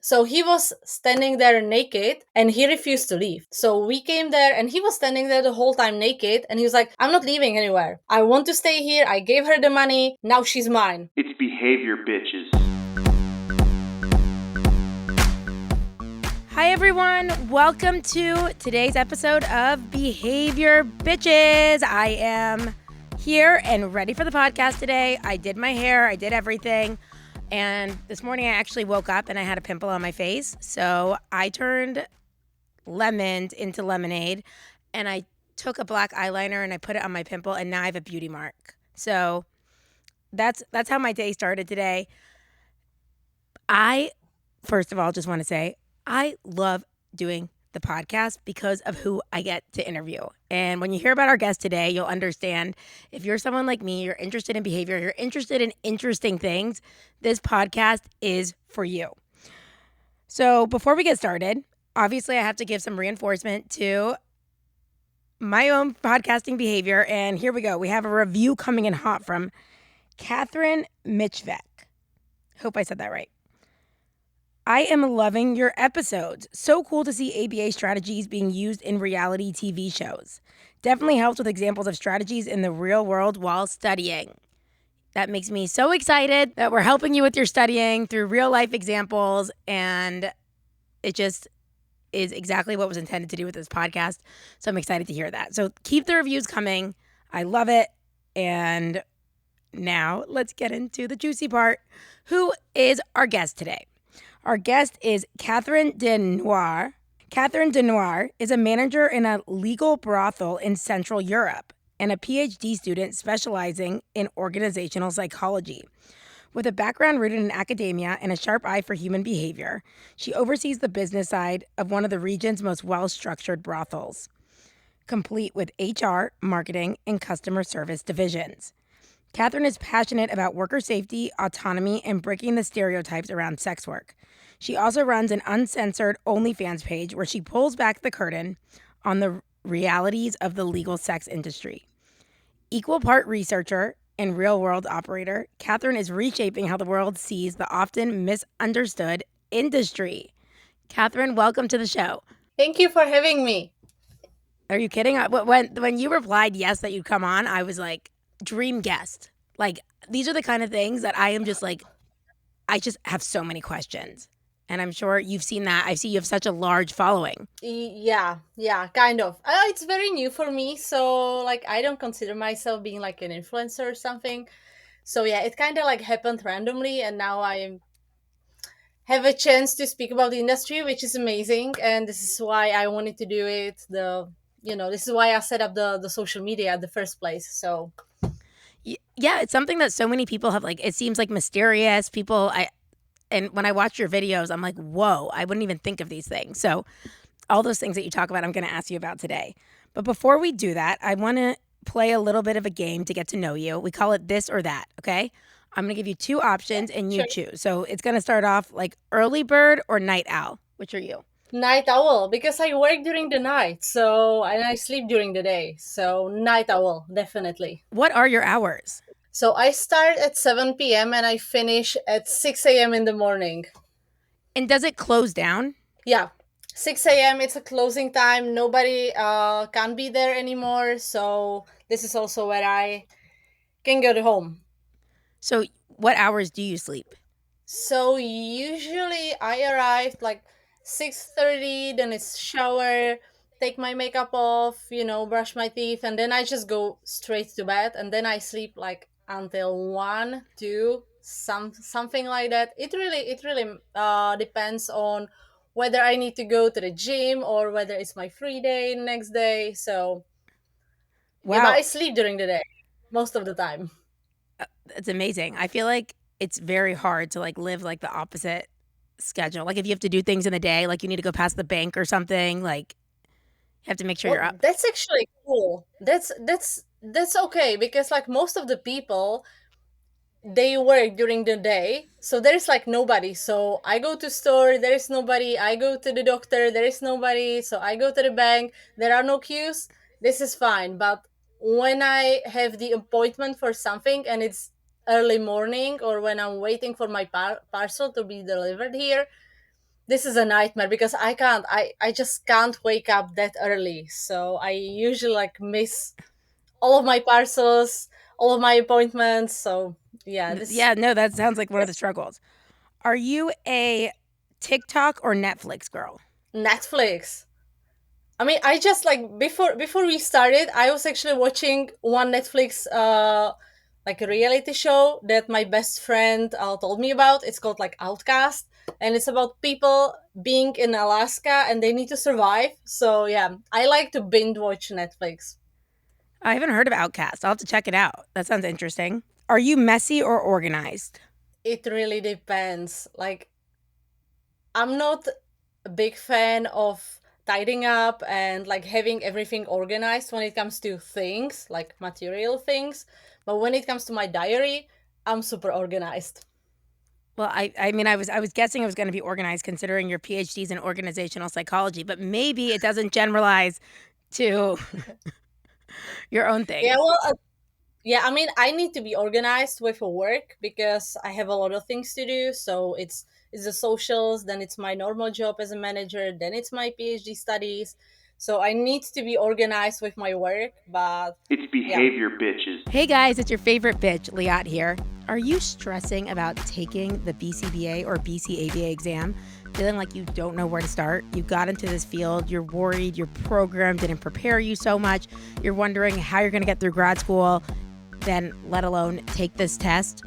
So he was standing there naked and he refused to leave. So we came there and he was standing there the whole time naked and he was like, I'm not leaving anywhere. I want to stay here. I gave her the money. Now she's mine. It's behavior, bitches. Hi, everyone. Welcome to today's episode of Behavior Bitches. I am here and ready for the podcast today. I did my hair, I did everything. And this morning I actually woke up and I had a pimple on my face. So I turned lemons into lemonade and I took a black eyeliner and I put it on my pimple and now I have a beauty mark. So that's how my day started today. I, first of all, just want to say, I love doing the podcast because of who I get to interview. And when you hear about our guest today, you'll understand if you're someone like me, you're interested in behavior, you're interested in interesting things, this podcast is for you. So before we get started, obviously I have to give some reinforcement to my own podcasting behavior. And here we go. We have a review coming in hot from Catherine Mitchvek. Hope I said that right. I am loving your episodes. So cool to see ABA strategies being used in reality TV shows. Definitely helps with examples of strategies in the real world while studying. That makes me so excited that we're helping you with your studying through real life examples, and it just is exactly what was intended to do with this podcast. So I'm excited to hear that. So keep the reviews coming. I love it. And now let's get into the juicy part. Who is our guest today? Our guest is Catherine Denoir. Catherine Denoir is a manager in a legal brothel in Central Europe and a PhD student specializing in organizational psychology. With a background rooted in academia and a sharp eye for human behavior, she oversees the business side of one of the region's most well-structured brothels, complete with HR, marketing, and customer service divisions. Catherine is passionate about worker safety, autonomy, and breaking the stereotypes around sex work. She also runs an uncensored OnlyFans page where she pulls back the curtain on the realities of the legal sex industry. Equal part researcher and real-world operator, Catherine is reshaping how the world sees the often misunderstood industry. Catherine, welcome to the show. Thank you for having me. Are you kidding? When you replied yes that you'd come on, I was like, dream guest. Like, these are the kind of things that I am just like, I just have so many questions. And I'm sure you've seen that. I see you have such a large following. Yeah, kind of. It's very new for me, so like I don't consider myself being like an influencer or something. So yeah, it kind of like happened randomly, and now I have a chance to speak about the industry, which is amazing. And this is why I wanted to do it. This is why I set up the social media at the first place. So Yeah, it's something that so many people have, like, it seems like mysterious. And when I watch your videos, I'm like, whoa, I wouldn't even think of these things. So all those things that you talk about, I'm going to ask you about today. But before we do that, I want to play a little bit of a game to get to know you. We call it this or that, okay? I'm going to give you two options and you sure. choose. So it's going to start off like early bird or night owl. Which are you? Night owl, because I work during the night, and I sleep during the day. So night owl, definitely. What are your hours? So I start at 7 p.m. and I finish at 6 a.m. in the morning. And does it close down? Yeah. 6 a.m. it's a closing time. Nobody can be there anymore. So this is also where I can go to home. So what hours do you sleep? So usually I arrive like 6:30, then it's shower, take my makeup off, brush my teeth, and then I just go straight to bed, and then I sleep like until 1, 2, something like that. It really depends on whether I need to go to the gym or whether it's my free day next day. So yeah, but Wow, I sleep during the day most of the time. it's amazing. I feel like it's very hard to like live like the opposite schedule. Like if you have to do things in the day, like you need to go past the bank or something, like you have to make sure you're Well, up. that's actually cool. That's okay, because like most of the people, they work during the day, so there's like nobody. So I go to store, there is nobody. I go to the doctor, there is nobody. So I go to the bank, there are no queues. This is fine. But when I have the appointment for something and it's early morning, or when I'm waiting for my parcel to be delivered here, this is a nightmare because I just can't wake up that early. So I usually like miss all of my parcels, all of my appointments. So yeah, this Yeah, no, that sounds like one of the struggles. Are you a TikTok or Netflix girl? Netflix. I mean, I just like before we started, I was actually watching one Netflix like a reality show that my best friend told me about. It's called like Outcast, and it's about people being in Alaska and they need to survive. So yeah, I like to binge watch Netflix. I haven't heard of Outcast. I'll have to check it out. That sounds interesting. Are you messy or organized? It really depends. Like, I'm not a big fan of tidying up and like having everything organized when it comes to things, like material things. But when it comes to my diary, I'm super organized. Well, I mean, I was guessing it was going to be organized considering your PhDs in organizational psychology, but maybe it doesn't generalize to your own Yeah, things. well, yeah, I mean, I need to be organized with work because I have a lot of things to do. So it's the socials, then it's my normal job as a manager, then it's my PhD studies. So I need to be organized with my work, but It's yeah. behavior, bitches. Hey guys, it's your favorite bitch, Liat here. Are you stressing about taking the BCBA or BCABA exam? Feeling like you don't know where to start? You got into this field, you're worried your program didn't prepare you so much, you're wondering how you're gonna get through grad school, then let alone take this test?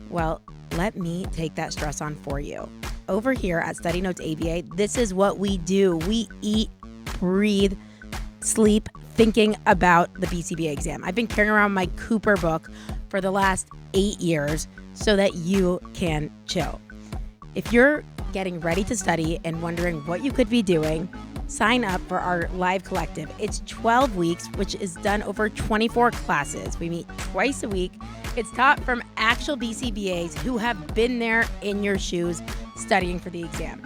Well, let me take that stress on for you. Over here at Study Notes ABA, this is what we do. We eat, breathe, sleep thinking about the BCBA exam. I've been carrying around my Cooper book for the last 8 years so that you can chill. If you're getting ready to study and wondering what you could be doing, sign up for our live collective. It's 12 weeks, which is done over 24 classes. We meet twice a week. It's taught from actual BCBAs who have been there in your shoes studying for the exam.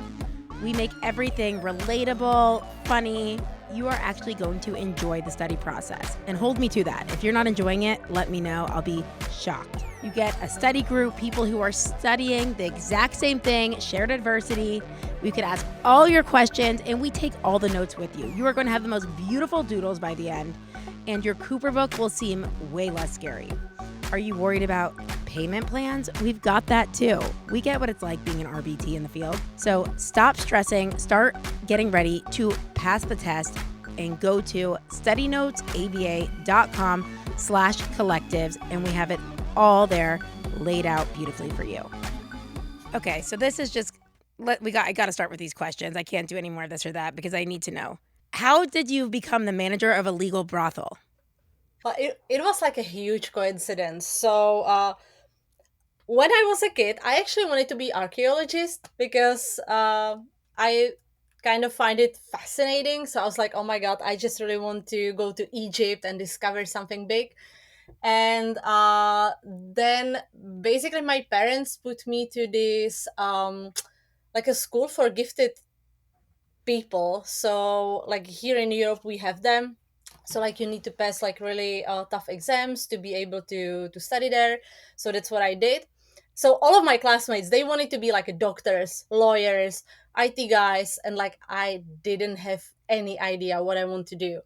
We make everything relatable, funny. You are actually going to enjoy the study process. And hold me to that. If you're not enjoying it, let me know. I'll be shocked. You get a study group, people who are studying the exact same thing, shared adversity. We could ask all your questions and we take all the notes with you. You are going to have the most beautiful doodles by the end, and your Cooper book will seem way less scary. Are you worried about payment plans? We've got that too. We get what it's like being an RBT in the field. So stop stressing, start getting ready to pass the test, and go to studynotesaba.com/collectives, and we have it all there laid out beautifully for you. Okay, so this is just I got to start with these questions. I can't do any more of this or that because I need to know. How did you become the manager of a legal brothel? But it was like a huge coincidence. So when I was a kid, I actually wanted to be archaeologist because I kind of find it fascinating. So I was like, oh my god, I just really want to go to Egypt and discover something big. And then basically my parents put me to this like a school for gifted people. So like here in Europe we have them. So like you need to pass like really tough exams to be able to study there. So that's what I did. So all of my classmates, they wanted to be like doctors, lawyers, IT guys, and like I didn't have any idea what I want to do.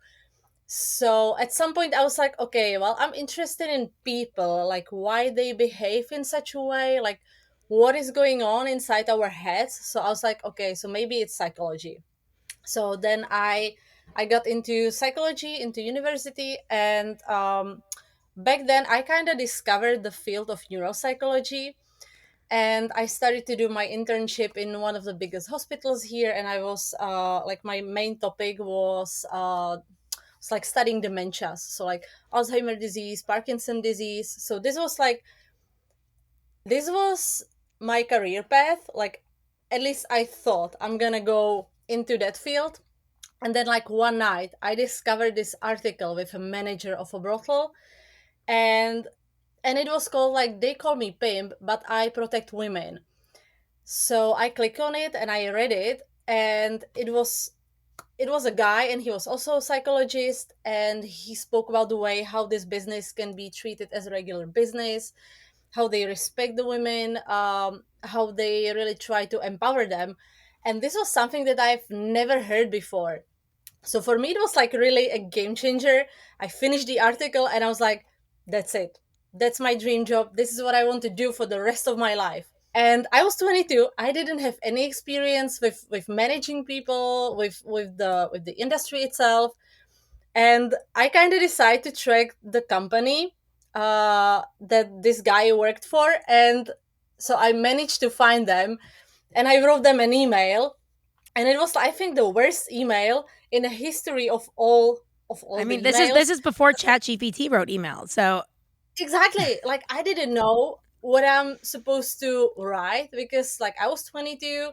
So at some point I was like, okay, well, I'm interested in people, like why they behave in such a way, like what is going on inside our heads. So I was like, okay, so maybe it's psychology. So then I got into psychology, into university, and back then I kind of discovered the field of neuropsychology, and I started to do my internship in one of the biggest hospitals here, and I was like my main topic was it's like studying dementias, so like Alzheimer disease, Parkinson disease. So this was my career path. Like at least I thought I'm gonna go into that field. And then like one night I discovered this article with a manager of a brothel, and it was called like they call me pimp but I protect women. So I click on it and I read it, and it was a guy, and he was also a psychologist, and he spoke about the way how this business can be treated as a regular business, how they respect the women, how they really try to empower them. And this was something that I've never heard before. So for me, it was like really a game changer. I finished the article and I was like, that's it. That's my dream job. This is what I want to do for the rest of my life. And I was 22. I didn't have any experience with managing people, with the industry itself. And I kind of decided to track the company that this guy worked for. And so I managed to find them, and I wrote them an email, and it was, I think, the worst email in the history of all I the mean, this emails. is before ChatGPT wrote emails. So Exactly. Like, I didn't know what I'm supposed to write, because like I was 22.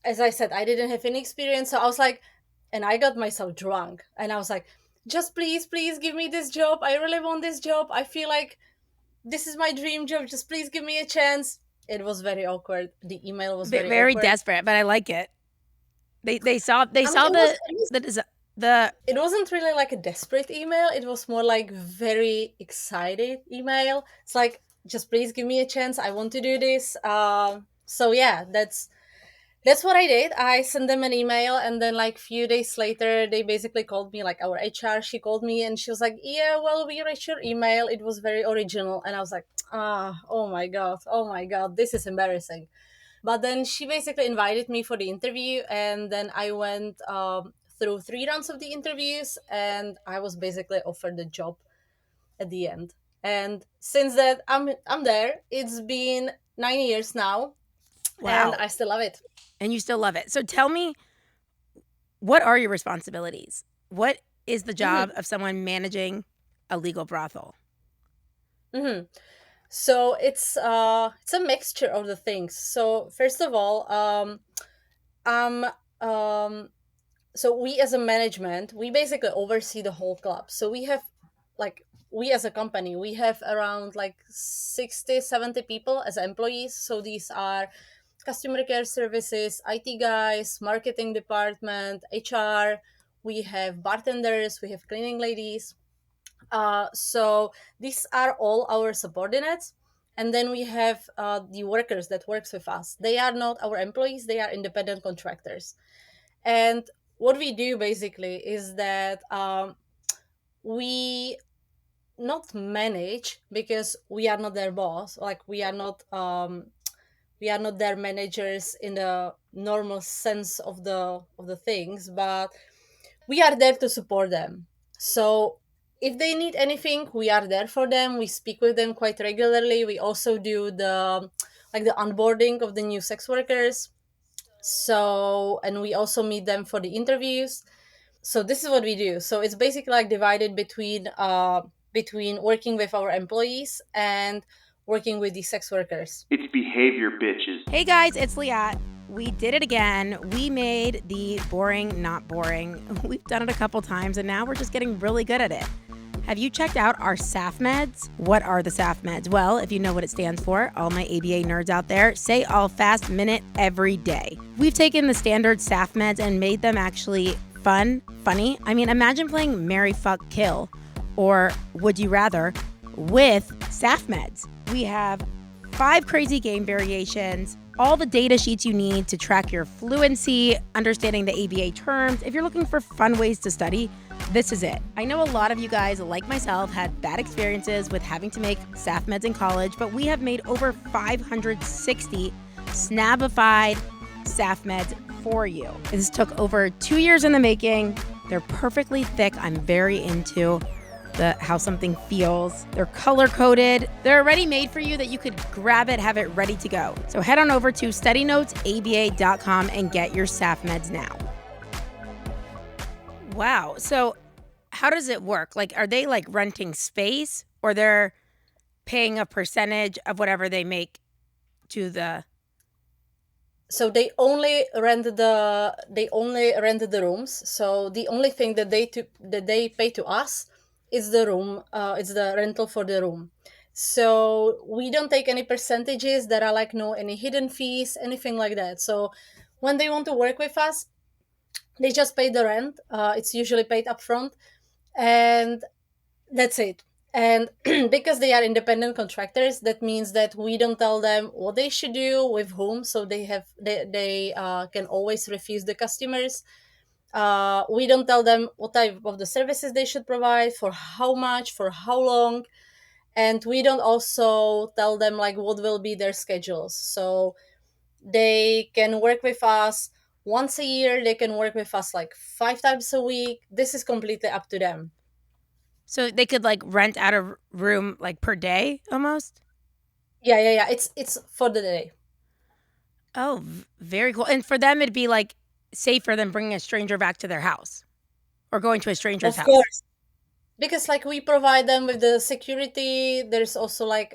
As I said, I didn't have any experience. So I was like, and I got myself drunk, and I was like, just please give me this job. I really want this job. I feel like this is my dream job. Just please give me a chance. It was very awkward. The email was very very awkward. desperate, but I like it. They I mean, saw the the it wasn't really like a desperate email. It was more like very excited email. It's like, just please give me a chance. I want to do this. So yeah, that's what I did. I sent them an email, and then like few days later, they basically called me. Like, our HR, she called me, and she was like, "Yeah, well, we read your email. It was very original." And I was like, oh my god, this is embarrassing. But then she basically invited me for the interview, and then I went through 3 rounds of the interviews, and I was basically offered the job at the end. And since that, I'm there. It's been 9 years now, and wow, I still love it. and you still love it. So tell me, what are your responsibilities? What is the job Hmm. of someone managing a legal brothel? Hmm. So it's a mixture of the things. So first of all, um um so we as a management, we basically oversee the whole club. So we have, like, we as a company, we have around like 60, 70 people as employees. So these are customer care services, IT guys, marketing department, HR. We have bartenders, we have cleaning ladies. So these are all our subordinates. And then we have the workers that works with us. They are not our employees, they are independent contractors. And what we do basically is that we not manage, because we are not their boss. Like, we are not their managers in the normal sense of the things, but we are there to support them. So if they need anything, we are there for them. We speak with them quite regularly. We also do the onboarding of the new sex workers. So, and we also meet them for the interviews. So this is what we do. So it's basically like divided between working with our employees and working with the sex workers. It's behavior, bitches. Hey guys, it's Liat. We did it again. We made the boring not boring. We've done it a couple times and now we're just getting really good at it. Have you checked out our SAF meds? What are the SAF meds? Well, if you know what it stands for, all my ABA nerds out there, say all fast minute every day. We've taken the standard SAF meds and made them actually funny. I mean, imagine playing Marry, Fuck, Kill or Would You Rather with SAF meds. We have 5 crazy game variations, all the data sheets you need to track your fluency, understanding the ABA terms. If you're looking for fun ways to study, this is it. I know a lot of you guys, like myself, had bad experiences with having to make SAF meds in college, but we have made over 560 Snabified SAF meds for you. This took over 2 years in the making. They're perfectly thick. I'm very into how something feels. They're color coded. They're already made for you that you could grab it, have it ready to go. So head on over to studynotesaba.com and get your SAF meds now. Wow. So how does it work? Like, are they like renting space or they're paying a percentage of whatever they make to the... So they only rented the rooms. So the only thing that they pay to us is the room. It's the rental for the room. So we don't take any percentages. There are like no any hidden fees, anything like that. So when they want to work with us, they just pay the rent. It's usually paid upfront, and that's it. And because they are independent contractors, that means that we don't tell them what they should do with whom, so they can always refuse the customers. We don't tell them what type of the services they should provide, for how much, for how long, and we don't also tell them like what will be their schedules. So they can work with us once a year, they can work with us like 5 times a week. This is completely up to them. So they could like rent out a room like per day almost? Yeah, it's for the day. Oh, very cool. And for them, it'd be like safer than bringing a stranger back to their house or going to a stranger's Of house. course, because like we provide them with the security, there's also like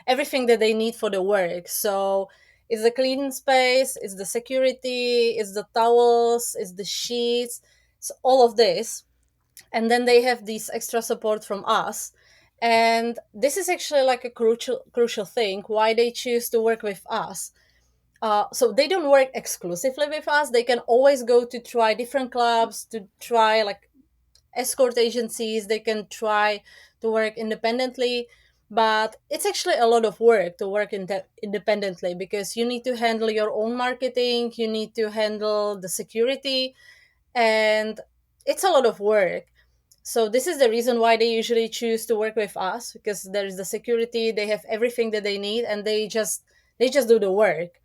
everything that they need for the work. So it's the cleaning space, it's the security, it's the towels, it's the sheets, it's all of this. And then they have this extra support from us. And this is actually like a crucial thing why they choose to work with us. So they don't work exclusively with us, they can always go to try different clubs, to try like escort agencies, they can try to work independently. But it's actually a lot of work to work independently, because you need to handle your own marketing, you need to handle the security, and it's a lot of work. So this is the reason why they usually choose to work with us, because there is the security, they have everything that they need, and they just do the work.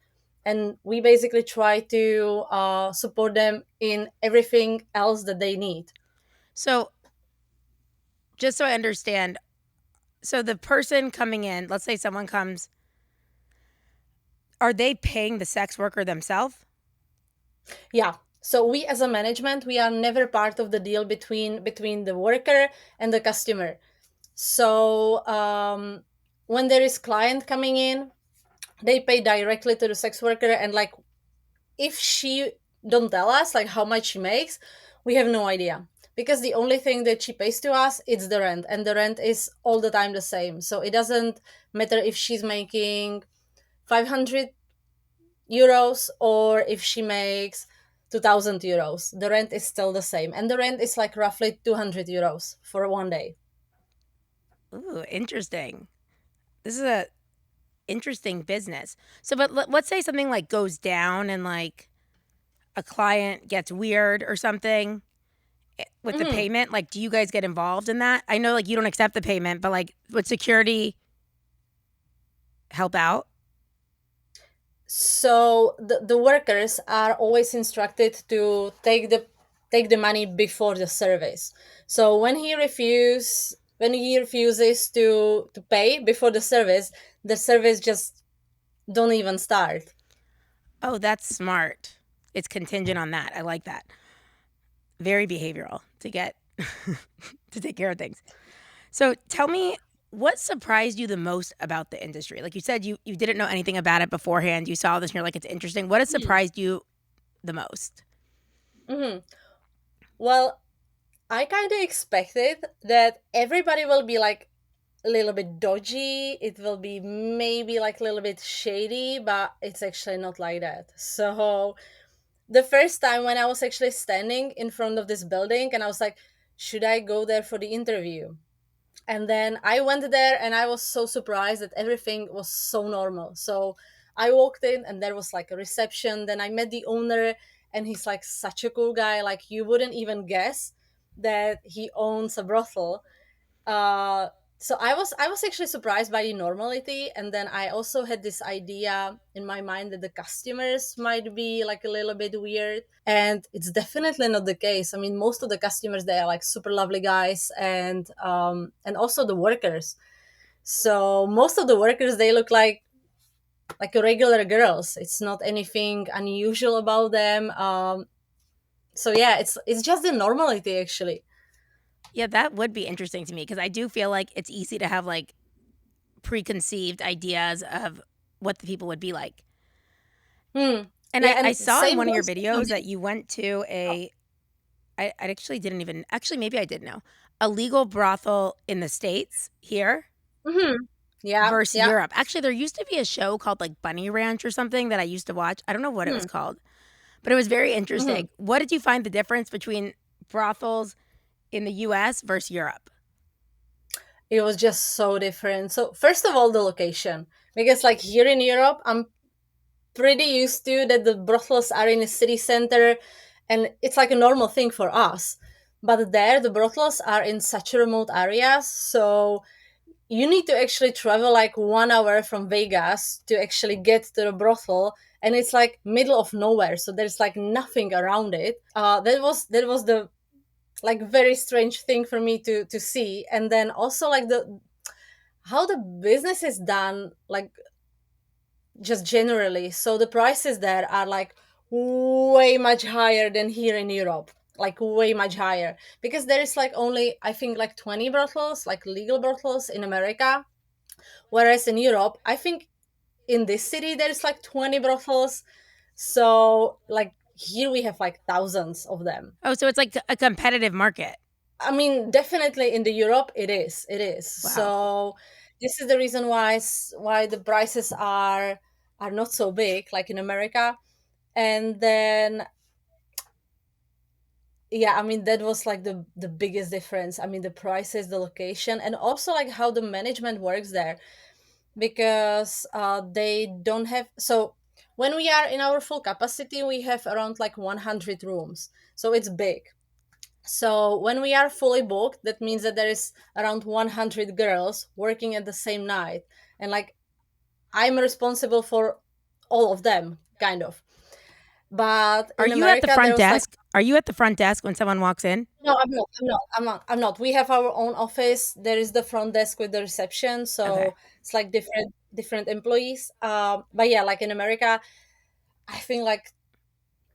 And we basically try to support them in everything else that they need. So just so I understand, so the person coming in, let's say someone comes, are they paying the sex worker themselves? Yeah. So we as a management, we are never part of the deal between the worker and the customer. So when there is client coming in, they pay directly to the sex worker, and like if she don't tell us like how much she makes, we have no idea, because the only thing that she pays to us is the rent, and the rent is all the time the same. So it doesn't matter if she's making 500 euros or if she makes 2000 euros, the rent is still the same, and the rent is like roughly 200 euros for one day. Ooh, interesting. This is a interesting business. So, but let's say something like goes down and like a client gets weird or something with the Mhm. payment. Like, do you guys get involved in that? I know like you don't accept the payment, but like would security help out? So the workers are always instructed to take the money before the service. So when he refuses to pay before the service just don't even start. Oh, that's smart. It's contingent on that. I like that. Very behavioral to get to take care of things. So tell me, what surprised you the most about the industry? Like you said, you didn't know anything about it beforehand. You saw this and you're like, it's interesting. What has surprised you the most? Mm-hmm. Well, I kind of expected that everybody will be like a little bit dodgy. It will be maybe like a little bit shady, but it's actually not like that. So the first time when I was actually standing in front of this building and I was like, should I go there for the interview? And then I went there and I was so surprised that everything was so normal. So I walked in and there was like a reception. Then I met the owner, and he's like such a cool guy. Like you wouldn't even guess that he owns a brothel. uh so I was actually surprised by the normality, and then I also had this idea in my mind that the customers might be like a little bit weird, and it's definitely not the case. I mean, most of the customers, they are like super lovely guys, and also the workers. So most of the workers, they look like regular girls. It's not anything unusual about them. So yeah, it's just the normality actually. Yeah, that would be interesting to me because I do feel like it's easy to have like preconceived ideas of what the people would be like. Hmm. And Yeah, I and saw in same one of your goes to videos the. that you went to I actually didn't even, actually, maybe I did know, a legal brothel in the States here Mhm. Yeah, versus yeah. Europe. Actually, there used to be a show called like Bunny Ranch or something that I used to watch. I don't know what it was Hmm. called, but it was very Mhm. interesting. What did you find the difference between brothels in the US versus Europe? it was just so different. So first of all, the location, because like here in Europe, I'm pretty used to that the brothels are in a city center, and it's like a normal thing for us. But there, the brothels are in such remote areas, so you need to actually travel like 1 hour from Vegas to actually get to the brothel, and it's like middle of nowhere, so there's like nothing around it. That was the like very strange thing for me to see. And then also like the how the business is done, like just generally. So the prices there are like way much higher than here in Europe, like way much higher, because there is like only I think like 20 brothels, like legal brothels in America, whereas in Europe, I think in this city there's like 20 brothels. So like here we have like thousands of them. Oh, so it's like a competitive market. I mean, definitely in the Europe it is. It is. Wow. So this is the reason why the prices are not so big like in America. And then yeah, I mean that was like the biggest difference. I mean the prices, the location, and also like how the management works there, because they don't have. So when we are in our full capacity, we have around like 100 rooms, so it's big. So when we are fully booked, that means that there is around 100 girls working at the same night, and like I'm responsible for all of them, kind of. But Are in you at the America, there front was like desk? Are you at the front desk when someone walks in? no, I'm not. I'm not. I'm not. I'm not. We have our own office. There is the front desk with the reception, Okay. so it's like different employees. But yeah, like in America, I think like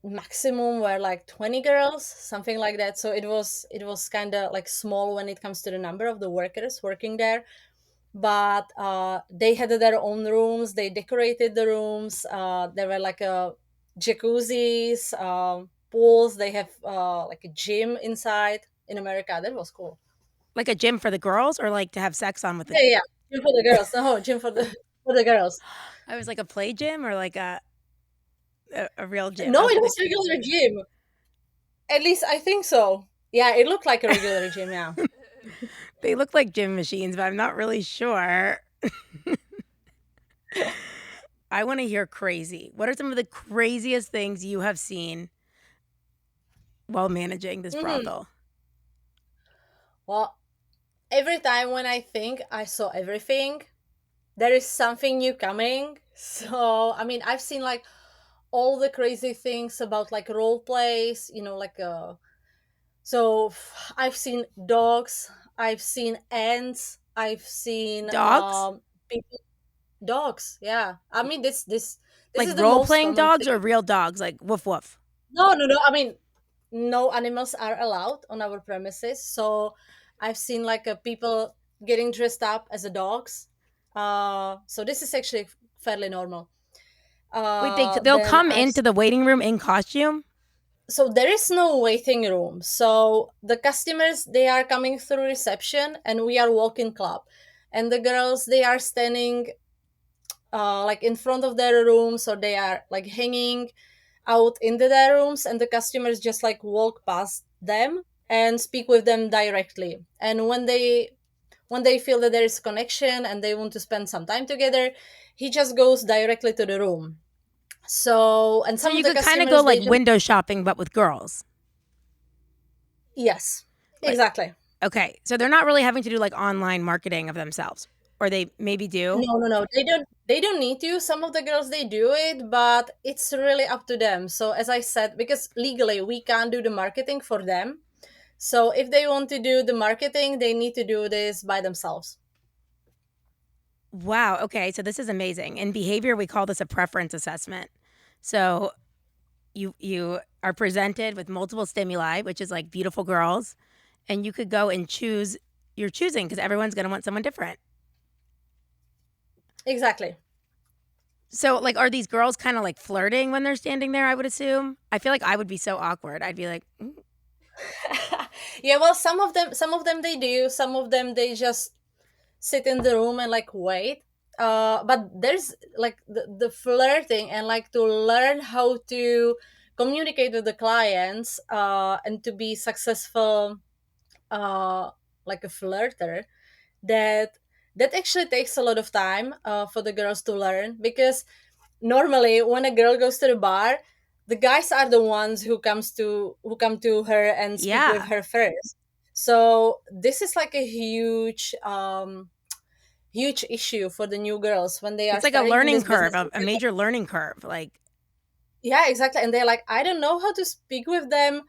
maximum were like 20 girls, something like that. So it was kind of like small when it comes to the number of the workers working there. But they had their own rooms. They decorated the rooms. There were like a jacuzzis, pools. They have like a gym inside. In America, that was cool. Like a gym for the girls or like to have sex on with the Yeah, yeah, gym for the girls. No, gym for the for the girls. I was like a play gym or like a real gym. No, it Okay. was regular gym. At least I think so. Yeah, it looked like a regular gym. Yeah. They look like gym machines, but I'm not really sure. I want to hear crazy. What are some of the craziest things you have seen while managing this Hmm. brothel? Well, every time when I think I saw everything, there is something new coming. So I mean, I've seen like all the crazy things about like role plays. Like so I've seen dogs. I've seen ants. I've seen Dogs? people. Dogs, yeah. I mean, this Like is the role most playing common dogs thing. or real dogs? Like woof woof. No, no, no. I mean, no animals are allowed on our premises. So I've seen like people getting dressed up as a dogs. So this is actually fairly normal. Wait, they'll Then come into the waiting room in costume? so there is no waiting room. So the customers, they are coming through reception, and we are walk-in club, and the girls, they are standing like in front of their rooms, or they are like hanging out into their rooms, and the customers just like walk past them and speak with them directly. And when they feel that there is connection and they want to spend some time together, he just goes directly to the room. So, and So some of you the could kind of go customers, like they just window shopping, but with girls. yes, Like, exactly. okay. So they're not really having to do like online marketing of themselves, or they maybe do. No, no, no. They don't need to. Some of the girls, they do it, but it's really up to them. So as I said, because legally we can't do the marketing for them. So if they want to do the marketing, they need to do this by themselves. Wow. Okay. So this is amazing. In behavior, we call this a preference assessment. So you are presented with multiple stimuli, which is like beautiful girls, and you could go and choose. You're choosing because everyone's going to want someone different. Exactly. So, like, are these girls kind of like flirting when they're standing there? I would assume. I feel like I would be so awkward. I'd be like, "Mm." Yeah, well, some of them they do. Some of them they just sit in the room and like wait. But there's like the flirting, and like to learn how to communicate with the clients and to be successful, uh, like a flirter. that that actually takes a lot of time for the girls to learn, because normally when a girl goes to the bar, the guys are the ones who come to her and speak with Yeah. her first. So this is like a huge issue for the new girls when they are It's like a starting in learning this curve, business. a major learning curve. Like, Yeah, exactly. And they're like, I don't know how to speak with them,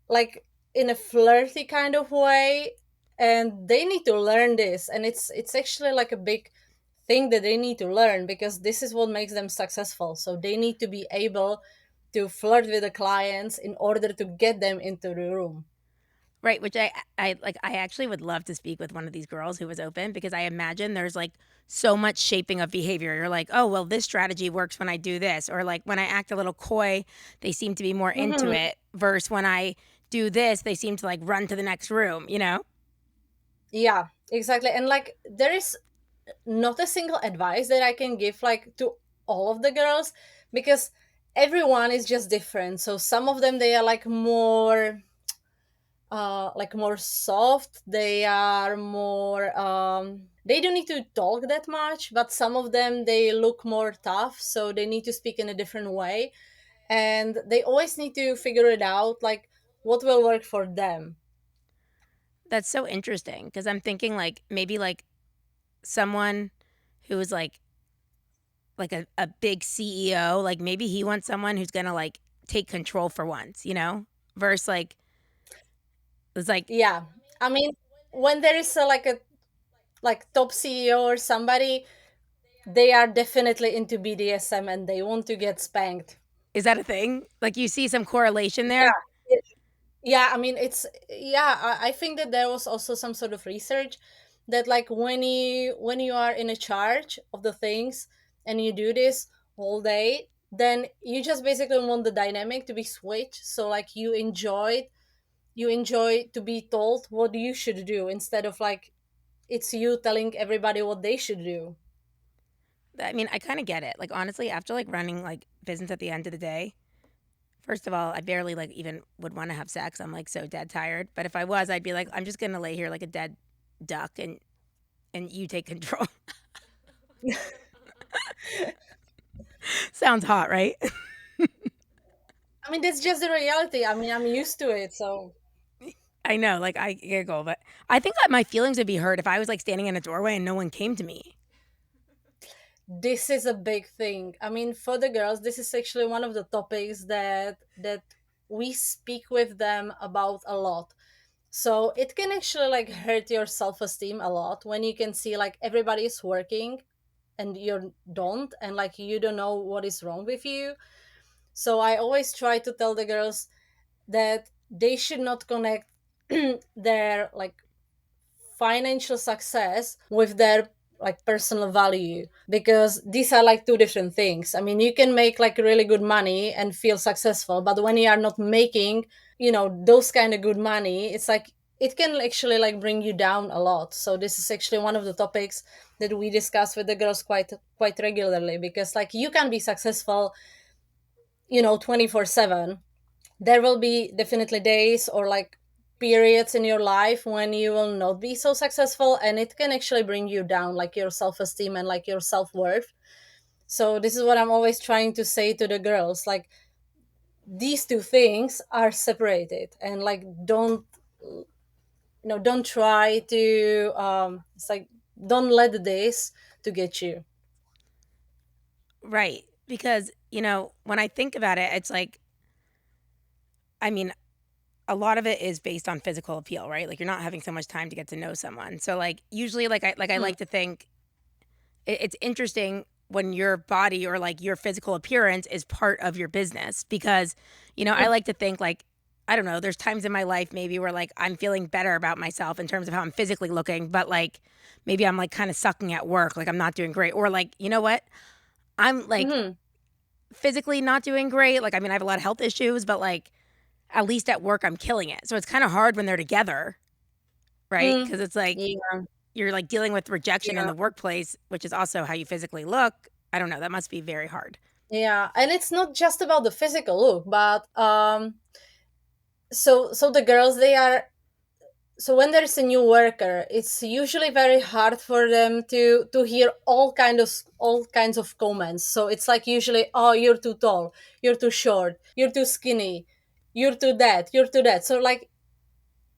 like in a flirty kind of way, and they need to learn this. And it's actually like a big thing that they need to learn, because this is what makes them successful. So they need to be able to flirt with the clients in order to get them into the room. right, which I like I actually would love to speak with one of these girls who was open because I imagine there's like so much shaping of behavior. You're like, "Oh, well this strategy works when I do this," or like when I act a little coy, they seem to be more into Mhm. it versus when I do this, they seem to like run to the next room, you know? Yeah, exactly. And like there is not a single advice that I can give like to all of the girls, because everyone is just different. So some of them, they are like more soft, they are more they don't need to talk that much, but some of them, they look more tough, so they need to speak in a different way, and they always need to figure it out, like what will work for them. That's so interesting because I'm thinking like maybe like someone who is like a big CEO, like maybe he wants someone who's gonna like take control for once, you know? Versus like it's like Yeah, I mean, when there is a like top CEO or somebody, they are definitely into BDSM and they want to get spanked. is that a thing? Like you see some correlation there? Yeah. Yeah, I mean, yeah, I think that there was also some sort of research that like when you are in a charge of the things and you do this all day, then you just basically want the dynamic to be switched. So like you enjoy to be told what you should do, instead of like it's you telling everybody what they should do. I mean, I kind of get it. Like honestly, after like running like business at the end of the day, first of all, I barely like even would want to have sex. I'm like so dead tired. But if I was, I'd be like, I'm just gonna lay here like a dead duck and you take control. Sounds hot, right? I mean, that's just the reality. I mean, I'm used to it, so I know, like I giggle, but I think that my feelings would be hurt if I was like standing in a doorway and no one came to me. this is a big thing. I mean, for the girls, this is actually one of the topics that we speak with them about a lot. So it can actually like hurt your self-esteem a lot when you can see like everybody is working and you don't, and like you don't know what is wrong with you. So I always try to tell the girls that they should not connect their like financial success with their like personal value, because these are like two different things. I mean, you can make like really good money and feel successful, but when you are not making, those kind of good money, it's like it can actually like bring you down a lot. So this is actually one of the topics that we discuss with the girls quite regularly, because like you can be successful 24/7. There will be definitely days or like periods in your life when you will not be so successful, and it can actually bring you down, like your self-esteem and like your self-worth. So this is what I'm always trying to say to the girls, like these two things are separated, and like don't try to it's like don't let this to get you. Right. Because, when I think about it, it's like, I mean, a lot of it is based on physical appeal, right? Like you're not having so much time to get to know someone. So like usually I Hmm. like to think it's interesting when your body or like your physical appearance is part of your business because, I like to think like I don't know, there's times in my life maybe where like I'm feeling better about myself in terms of how I'm physically looking, but like maybe I'm like kind of sucking at work, like I'm not doing great or like, you know what? I'm like Hmm. physically not doing great. Like I mean, I have a lot of health issues, but like at least at work I'm killing it. So it's kind of hard when they're together, right? Hmm. Cuz it's like Yeah. you're like dealing with rejection in Yeah. the workplace, which is also how you physically look. I don't know, that must be very hard. Yeah, and it's not just about the physical look, but so the girls, they are so when there's a new worker, it's usually very hard for them to hear all kinds of comments. So it's like usually, oh, you're too tall, you're too short, you're too skinny, you're too that. So like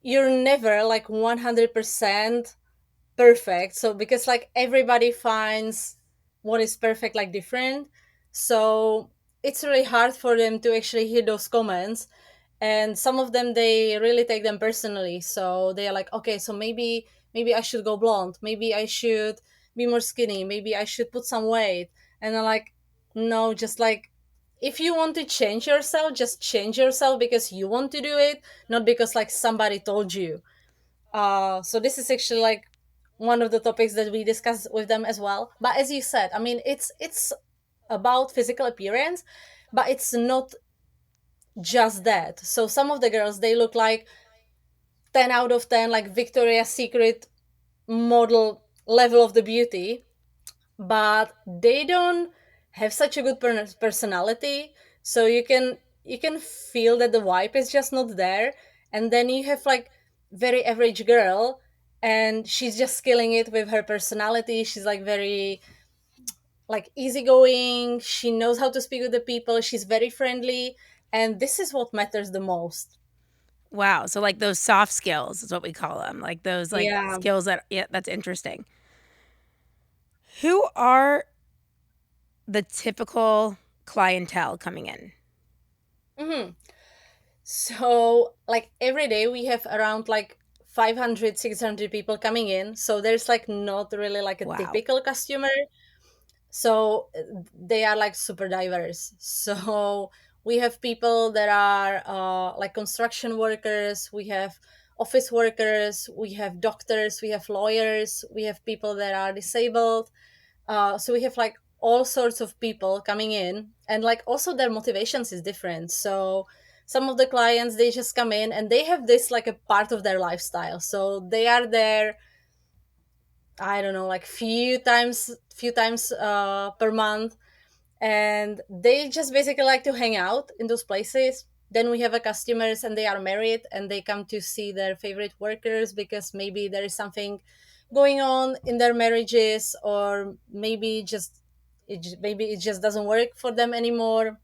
you're never like 100% perfect. So because like everybody finds what is perfect like different, so it's really hard for them to actually hear those comments. And some of them, they really take them personally, so they're like, okay, so maybe I should go blonde, maybe I should be more skinny, maybe I should put some weight. And I'm like, no, just like, if you want to change yourself, just change yourself because you want to do it, not because like somebody told you. So this is actually like one of the topics that we discuss with them as well. But as you said, I mean, it's about physical appearance, but it's not just that. So some of the girls, they look like 10 out of 10, like Victoria's Secret model level of the beauty, but they don't have such a good personality. So you can feel that the vibe is just not there. And then you have like very average girl, and she's just killing it with her personality. She's like very like easygoing, she knows how to speak with the people, she's very friendly, and this is what matters the most. Wow. So like those soft skills is what we call them. Like those like Yeah. skills that yeah, that's interesting. Who are the typical clientele coming in? hmm So, like every day we have around like 500, 600 people coming in. So there's like not really like a Wow. typical customer. So they are like super diverse. So we have people that are like construction workers, we have office workers, we have doctors, we have lawyers, we have people that are disabled. So we have like all sorts of people coming in, and like also their motivations is different. So some of the clients, they just come in and they have this like a part of their lifestyle, so they are there, I don't know, like few times per month, and they just basically like to hang out in those places. Then we have a customers, and they are married, and they come to see their favorite workers because maybe there is something going on in their marriages, or maybe it just doesn't work for them anymore.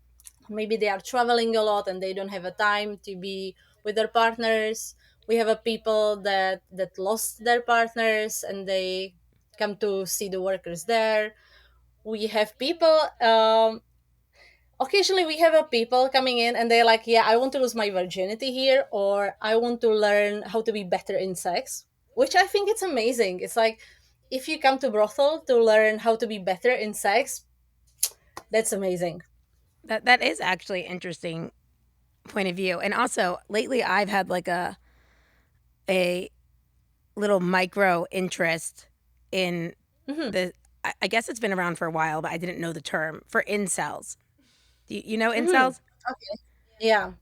Maybe they are traveling a lot and they don't have a time to be with their partners. We have a people that lost their partners, and they come to see the workers there. We have people, occasionally we have a people coming in, and they're like, yeah, I want to lose my virginity here, or I want to learn how to be better in sex, which I think it's amazing. It's like, if you come to brothel to learn how to be better in sex, that's amazing. That is actually interesting point of view. And also lately I've had like a little micro interest in hmm the I guess it's been around for a while, but I didn't know the term for incels. Do you know hmm incels? okay. Yeah.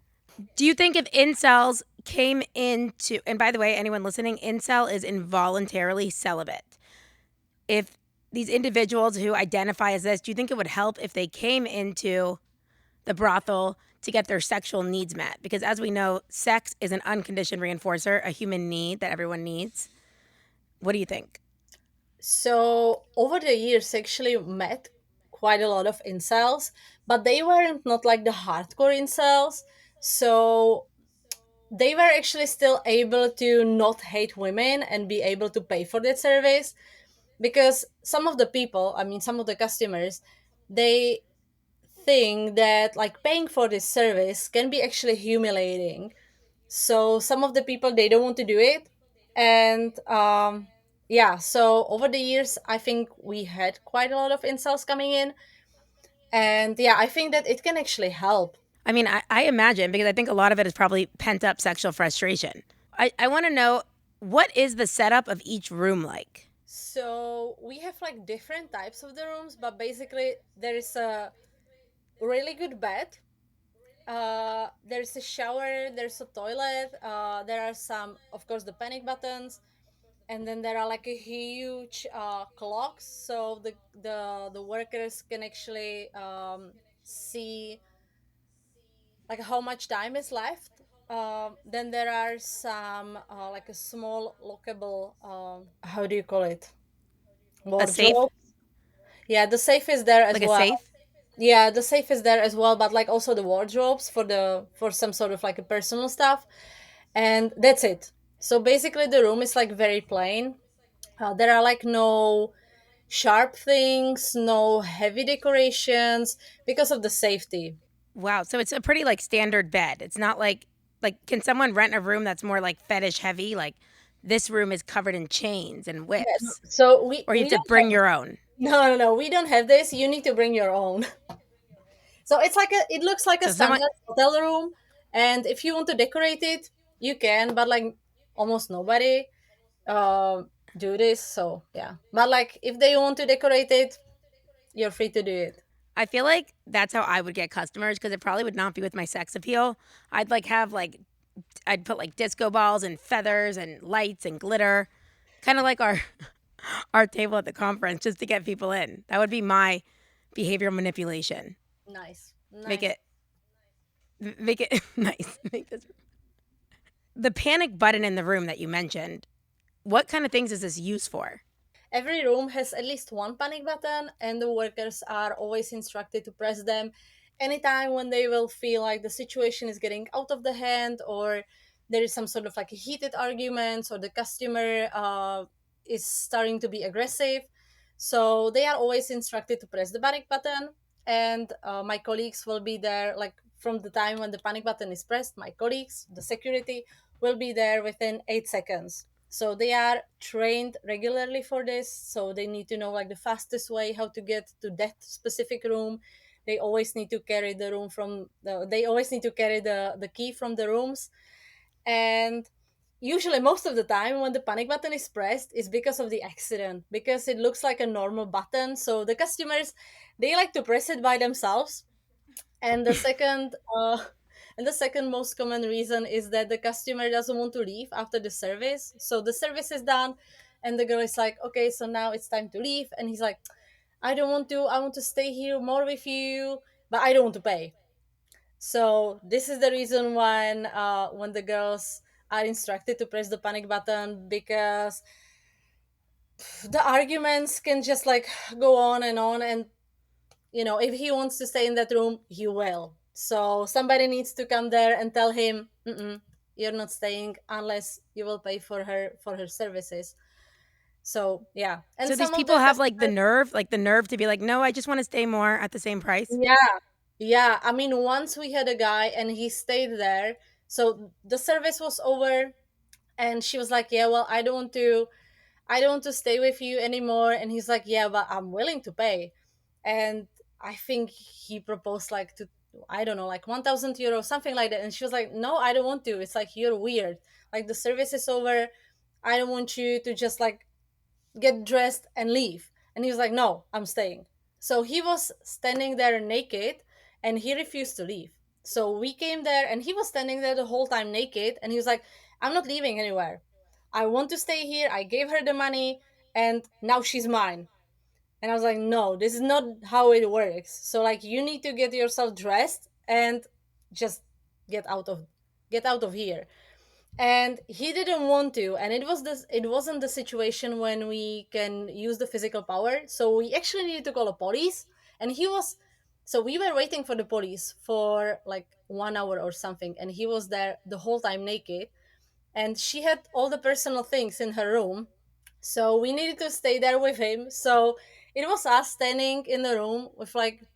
Do you think if incels came into, and by the way, anyone listening, incel is involuntarily celibate. If these individuals who identify as this, do you think it would help if they came into the brothel to get their sexual needs met? Because as we know, sex is an unconditioned reinforcer, a human need that everyone needs. What do you think? So over the years, actually met quite a lot of incels, but they weren't not like the hardcore incels. So they were actually still able to not hate women and be able to pay for that service, because some of the people, I mean some of the customers, they think that like paying for this service can be actually humiliating. So some of the people, they don't want to do it. And yeah, so over the years I think we had quite a lot of incels coming in, and yeah, I think that it can actually help. I mean, I imagine because I think a lot of it is probably pent up sexual frustration. I want to know, what is the setup of each room like? So we have like different types of the rooms, but basically there is a really good bed, there's a shower, there's a toilet, there are some, of course, the panic buttons, and then there are like a huge clocks, so the workers can actually see like how much time is left. Then there are some like a small lockable, how do you call it, A safe? wardrobe. Yeah, the safe is there as Like a well. safe? Yeah, the safe is there as well, but like also the wardrobes for the for some sort of like a personal stuff, and that's it. So basically, the room is like very plain. There are like no sharp things, no heavy decorations because of the safety. Wow. So it's a pretty like standard bed. It's not like can someone rent a room that's more like fetish heavy? Like this room is covered in chains and Yeah, whips. so Or you have we to don't bring have your own. no, we don't have this. You need to bring your own. So it's like a it looks like a So someone standard hotel room, and if you want to decorate it, you can, but like almost nobody do this. So yeah, but like if they want to decorate it, you're free to do it. I feel like that's how I would get customers because it probably would not be with my sex appeal. I'd like have like I'd put like disco balls and feathers and lights and glitter, kind of like our our table at the conference, just to get people in. That would be my behavioral manipulation. Nice, Make nice. it make it nice. Make this the panic button in the room that you mentioned. What kind of things is this used for? Every room has at least one panic button, and the workers are always instructed to press them anytime when they will feel like the situation is getting out of the hand, or there is some sort of like a heated argument, or the customer is starting to be aggressive. So they are always instructed to press the panic button, and my colleagues will be there like from the time when the panic button is pressed. My colleagues, the security, will be there within 8 seconds, so they are trained regularly for this, so they need to know like the fastest way how to get to that specific room. They always need to carry the room from they always need to carry the key from the rooms. And usually most of the time when the panic button is pressed is because of the accident, because it looks like a normal button, so the customers, they like to press it by themselves. And the second and the second most common reason is that the customer doesn't want to leave after the service. So the service is done, and the girl is like, okay, so now it's time to leave, and he's like, I don't want to, I want to stay here more with you, but I don't want to pay. So this is the reason when the girls are instructed to press the panic button, because the arguments can just like go on and on, and if he wants to stay in that room, he will. So somebody needs to come there and tell him, mm-mm, you're not staying unless you will pay for her services. So yeah, and So these some of people the have customers, like the nerve to be like, no, I just want to stay more at the same price. yeah, yeah. I mean, once we had a guy and he stayed there. So the service was over, and she was like, yeah, well, I don't want to stay with you anymore. And he's like, yeah, but I'm willing to pay. And I think he proposed like to, I don't know, like 1,000 euros, something like that. And she was like, no, I don't want to. It's like, you're weird. Like the service is over. I don't want you to just like get dressed and leave. And he was like, no, I'm staying. So he was standing there naked, and he refused to leave. So we came there, and he was standing there the whole time naked, and he was like, I'm not leaving anywhere. I want to stay here. I gave her the money, and now she's mine. And I was like, no, this is not how it works. So like you need to get yourself dressed and just get out of get out of here. And he didn't want to, and it wasn't the situation when we can use the physical power. So we actually needed to call a police, and he was so we were waiting for the police for like 1 hour or something, and he was there the whole time naked, and she had all the personal things in her room, so we needed to stay there with him. So it was us standing in the room with like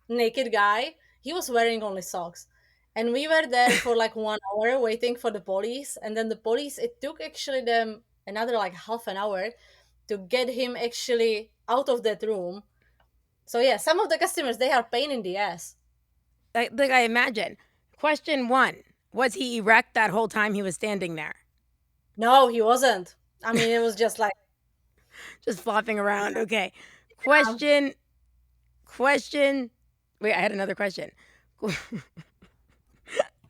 naked guy. He was wearing only socks. And we were there for like 1 hour waiting for the police. And then the police, it took actually them another like half an hour to get him actually out of that room. So yeah, some of the customers, they are pain in the ass. Like I imagine. Question one: was he erect that whole time he was standing there, No, he wasn't. I mean, it was just like, just flopping around? Okay. Question. Question. Wait, I had another question.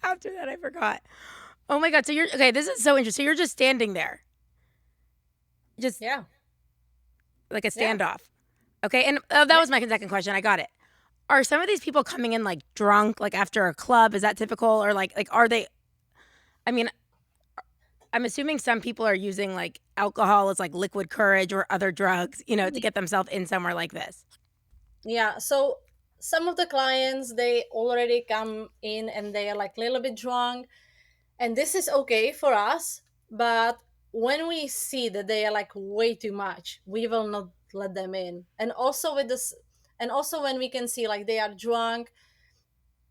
After that, I forgot. Oh my god! So you're okay. This is so interesting. So you're just standing there, just yeah, like a yeah. standoff. Okay, and that was my second question. I got it. Are some of these people coming in like drunk, like after a club? Is that typical, or like are they I mean, I'm assuming some people are using like alcohol as like liquid courage or other drugs, to get themselves in somewhere like this. Yeah, so some of the clients, they already come in and they are like a little bit drunk, and this is okay for us, but when we see that they are like way too much, we will not let them in. And also with this, and also when we can see like they are drunk,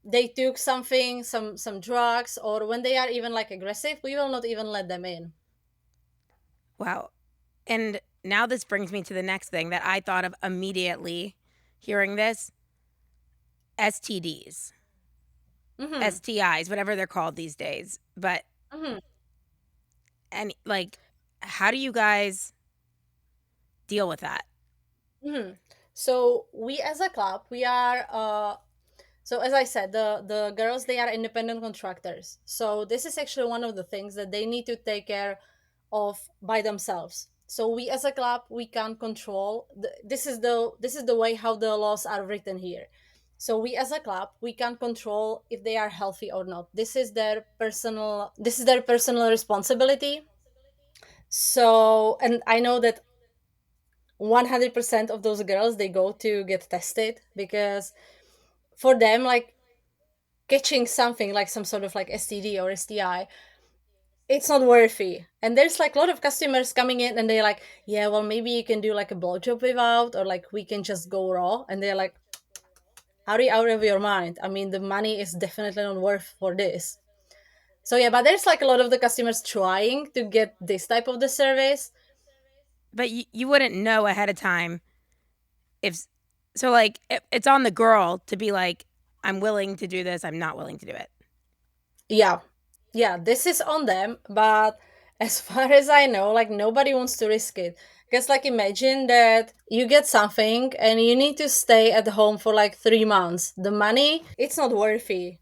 they took something, some drugs, or when they are even like aggressive, we will not even let them in. Wow. And now this brings me to the next thing that I thought of immediately hearing this: STDs, Mm-hmm. STIs, whatever they're called these days. But, Mm-hmm. and like, how do you guys deal with that? Mm-hmm. So we as a club, we are so as I said, the girls, they are independent contractors. So this is actually one of the things that they need to take care of by themselves. So we as a club, we can't control this is the way how the laws are written here. So we as a club, we can't control if they are healthy or not. This is their personal responsibility. So, and I know that 100% of those girls, they go to get tested, because for them, like, catching something like some sort of like STD or STI, it's not worthy. And there's like a lot of customers coming in and they're like, yeah, well, maybe you can do like a blowjob without, or like we can just go raw. And they're like, are you out of your mind? I mean, the money is definitely not worth for this. So yeah, but there's like a lot of the customers trying to get this type of the service. But you wouldn't know ahead of time if, so like, it's on the girl to be like, I'm willing to do this, I'm not willing to do it. Yeah, yeah, this is on them, but as far as I know, like nobody wants to risk it. Because like imagine that you get something and you need to stay at home for like 3 months. The money, it's not worthy.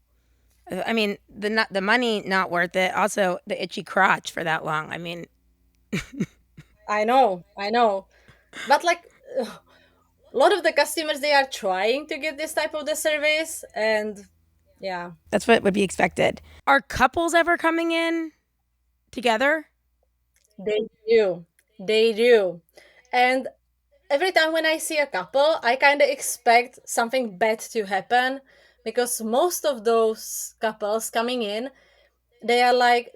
I mean, the money not worth it. Also, the itchy crotch for that long. I mean, I know. But like a lot of the customers, they are trying to get this type of the service, and yeah, that's what would be expected. Are couples ever coming in together? they do. They do. And every time when I see a couple, I kind of expect something bad to happen, because most of those couples coming in, they are like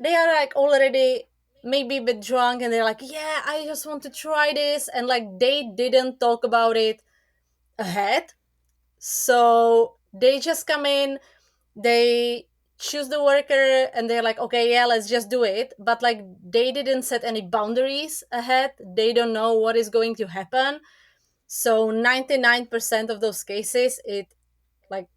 already maybe a bit drunk, and they're like, yeah, I just want to try this, and like they didn't talk about it ahead. So they just come in, they choose the worker, and they're like, okay, yeah, let's just do it. But like they didn't set any boundaries ahead. They don't know what is going to happen. So 99% of those cases, it like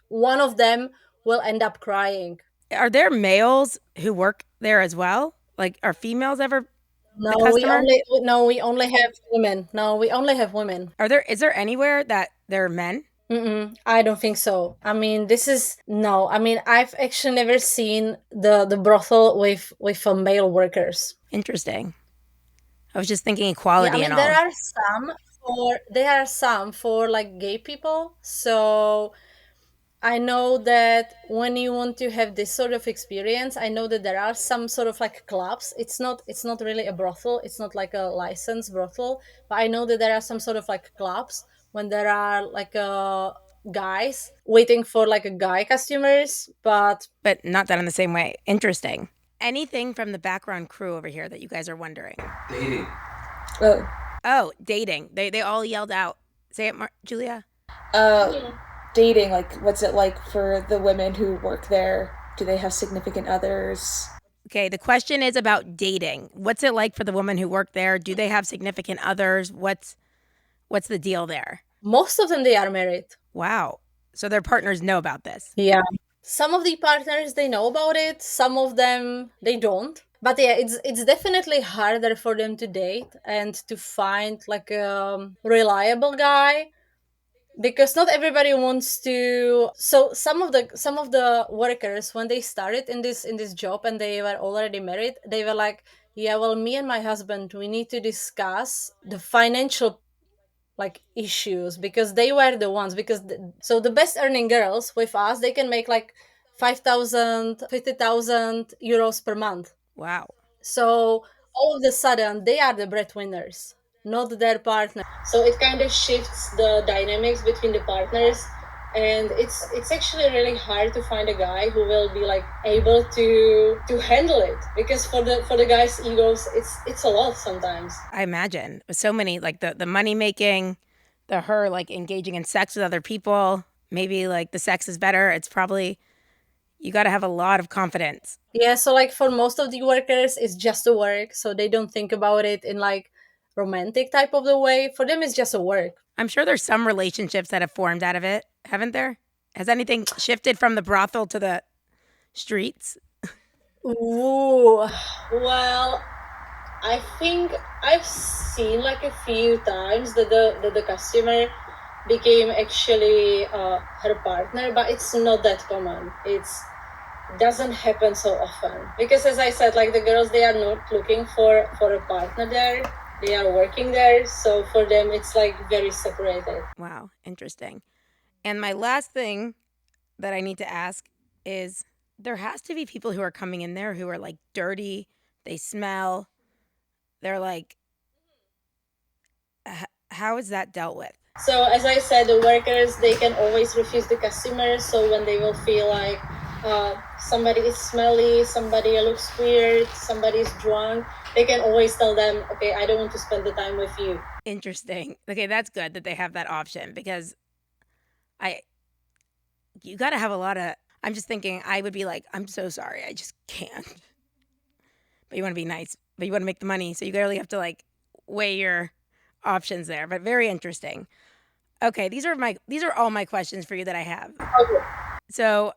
one of them will end up crying. Are there males who work there as well? Like, are females ever No, the we customer? only no, we only have women. No, we only have women. Is there anywhere that there are men? Mm-mm, I don't think so. I mean, this is no. I mean, I've actually never seen the brothel with male workers. Interesting. I was just thinking Yeah, I equality and mean, there all. are some for like gay people. So I know that when you want to have this sort of experience, I know that there are some sort of like clubs. It's not really a brothel. It's not like a licensed brothel, but I know that there are some sort of like clubs when there are like guys waiting for like a guy customers. But But not done in the same way. Interesting. Anything from the background crew over here that you guys are wondering? Dating. uh, Oh, dating. They all yelled out. Say it, Julia. Uh, Dating, like, what's it like for the women who work there? Do they have significant others? Okay, the question is about dating. What's it like for the women who work there? Do they have significant others? What's the deal there? most of them, they are married. Wow. So their partners know about this. Yeah. Some of the partners, they know about it, some of them they don't. But yeah, it's definitely harder for them to date and to find like a reliable guy, because not everybody wants to. So some of the workers, when they started in this job and they were already married, they were like, yeah, well, me and my husband, we need to discuss the financial like issues, because they were the ones, so the best earning girls with us, they can make like 5,000, 50,000 euros per month. Wow. So all of a sudden, they are the breadwinners, not their partner. So it kind of shifts the dynamics between the partners, and it's actually really hard to find a guy who will be like able to handle it, because for the guys' egos, it's a lot sometimes. I imagine with so many, like the money making, her like engaging in sex with other people, maybe like the sex is better. It's probably, you got to have a lot of confidence. Yeah, so like for most of the workers, it's just a work, so they don't think about it in like romantic type of the way. For them, it's just a work. I'm sure there's some relationships that have formed out of it, haven't there? Has anything shifted from the brothel to the streets? Ooh, well, I think I've seen like a few times that the customer became actually her partner, but it's not that common. It doesn't happen so often, because as I said, like the girls, they are not looking for a partner there. They are working there, so for them it's like very separated. Wow, interesting. And my last thing that I need to ask is, there has to be people who are coming in there who are like dirty, they smell, they're like, how is that dealt with? So as I said, the workers, they can always refuse the customers. So when they will feel like somebody is smelly, somebody looks weird, somebody is drunk, they can always tell them, okay, I don't want to spend the time with you. Interesting. Okay, that's good that they have that option, because you got to have a lot of, I'm just thinking, I would be like, I'm so sorry, I just can't. But you want to be nice, but you want to make the money. So you really have to like weigh your options there, but very interesting. Okay, these are all my questions for you that I have. Okay. So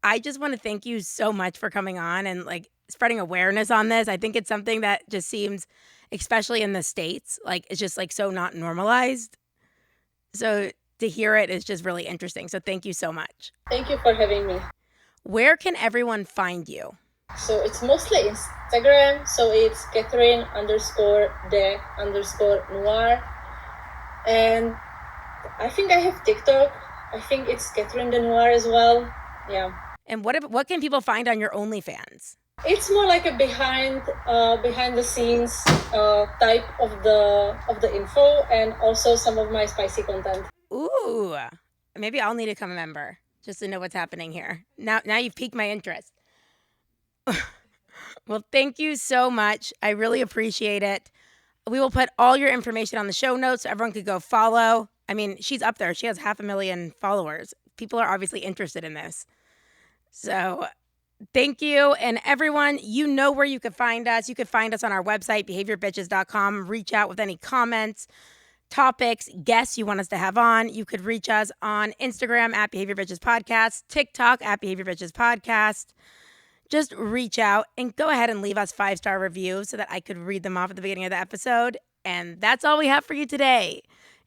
I just want to thank you so much for coming on and like spreading awareness on this. I think it's something that just seems, especially in the States, like it's just like so not normalized. So to hear it is just really interesting. So thank you so much. Thank you for having me. Where can everyone find you? So it's mostly Instagram. So it's Catherine_de_noir. And I think I have TikTok. I think it's Catherine de Noir as well. Yeah. And what can people find on your OnlyFans? It's more like a behind the scenes type of the info, and also some of my spicy content. Ooh, maybe I'll need to become a member just to know what's happening here. Now you've piqued my interest. Well, thank you so much. I really appreciate it. We will put all your information on the show notes so everyone could go follow. I mean, she's up there. She has 500,000 followers. People are obviously interested in this. So thank you. And everyone, you know where you could find us. You could find us on our website, behaviorbitches.com. Reach out with any comments, topics, guests you want us to have on. You could reach us on Instagram at Behavior Bitches Podcast, TikTok at Behavior Bitches Podcast. Just reach out and go ahead and leave us 5-star reviews so that I could read them off at the beginning of the episode. And that's all we have for you today.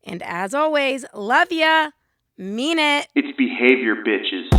And as always, love ya. Mean it. It's Behavior Bitches.